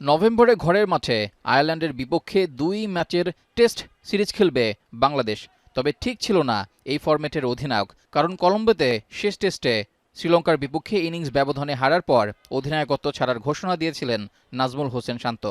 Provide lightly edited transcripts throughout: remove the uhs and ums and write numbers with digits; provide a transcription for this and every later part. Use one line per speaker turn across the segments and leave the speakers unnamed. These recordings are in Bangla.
নভেম্বরে ঘরের মাঠে আয়ারল্যান্ডের বিপক্ষে ২ ম্যাচের টেস্ট সিরিজ খেলবে বাংলাদেশ। তবে ঠিক ছিল না এই ফরম্যাটের অধিনায়ক, কারণ কলম্বোতে শেষ টেস্টে শ্রীলঙ্কার বিপক্ষে ইনিংস ব্যবধানে হারার পর অধিনায়কত্ব ছাড়ার ঘোষণা দিয়েছিলেন নাজমুল হোসেন শান্ত।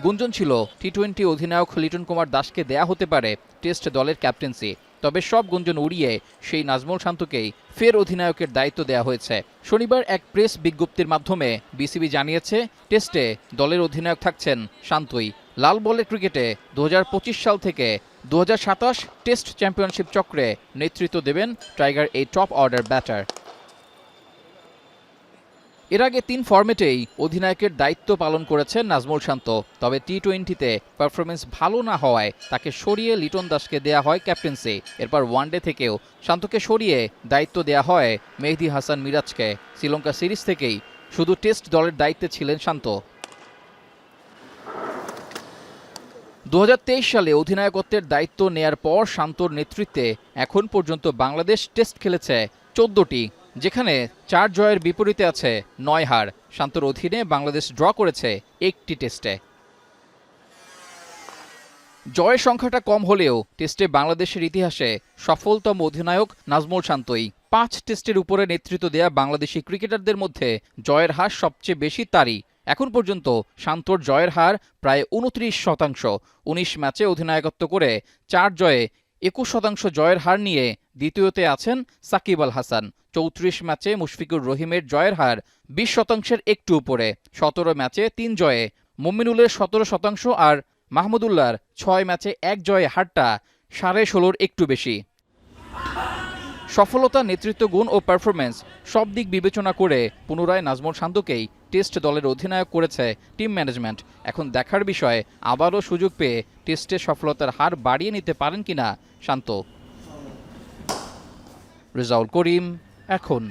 গুঞ্জন ছিল টি-20 অধিনায়ক লিটন কুমার দাসকে দেয়া হতে পারে টেস্ট দলের ক্যাপ্টেন্সি। তবে সব গুঞ্জন উড়িয়ে সেই নাজমুল শান্তকেই ফের অধিনায়কের দায়িত্ব দেওয়া হয়েছে। শনিবার এক প্রেস বিজ্ঞপ্তির মাধ্যমে বিসিবি জানিয়েছে, টেস্টে দলের অধিনায়ক থাকছেন শান্তই। লাল বলের ক্রিকেটে ২০২৫ সাল থেকে ২০২৭ টেস্ট চ্যাম্পিয়নশিপ চক্রে নেতৃত্ব দেবেন টাইগার এই টপ অর্ডার ব্যাটার। এর আগে ৩ ফরম্যাটেই অধিনায়কের দায়িত্ব পালন করেছেন নাজমুল শান্ত। তবে টি-20তে পারফরমেন্স ভালো না হওয়ায় তাকে সরিয়ে লিটন দাসকে দেয়া হয় ক্যাপ্টেন্সি। এরপর ওয়ানডে থেকেও শান্তকে সরিয়ে দায়িত্ব দেয়া হয় মেহেদী হাসান মিরাজকে। শ্রীলঙ্কা সিরিজ থেকেই শুধু টেস্ট দলের দায়িত্বে ছিলেন শান্ত। ২০২৩ সালে অধিনায়কত্বের দায়িত্ব নেয়ার পর শান্তর নেতৃত্বে এখন পর্যন্ত বাংলাদেশ টেস্ট খেলেছে ১৪টি, যেখানে ৪ জয়ের বিপরীতে আছে ৯ হার। শান্তর অধীনে বাংলাদেশ ড্র করেছে ১টি টেস্টে। জয়ের সংখ্যাটা কম হলেও টেস্টে বাংলাদেশের ইতিহাসে সফলতম অধিনায়ক নাজমুল শান্তই। ৫ টেস্টের উপরে নেতৃত্ব দেয়া বাংলাদেশি ক্রিকেটারদের মধ্যে জয়ের হার সবচেয়ে বেশি তারই। এখন পর্যন্ত শান্তর জয়ের হার প্রায় ২৯%। ১৯ ম্যাচে অধিনায়কত্ব করে ৪ জয়ে ২১% জয়ের হার নিয়ে দ্বিতীয়তে আছেন সাকিব আল হাসান। ৩৪ ম্যাচে মুশফিকুর রহিমের জয়ের হার ২০%-এর একটু উপরে। ১৭ ম্যাচে ৩ জয়ে মুমিনুলের ১৭% আর মাহমুদুল্লাহর ৬ ম্যাচে ১ জয়ে হারটা ১৬.৫-এর একটু বেশি। সফলতা, নেতৃত্ব গুণ ও পারফরম্যান্স সব দিক বিবেচনা করে পুনরায় নাজমুল শান্তকেই টেস্ট দলের অধিনায়ক করেছে টিম ম্যানেজমেন্ট। এখন দেখার বিষয়, আবারও সুযোগ পেয়ে টেস্টে সফলতার হার বাড়িয়ে নিতে পারেন কিনা শান্ত। রেজাউল করিম, এখন।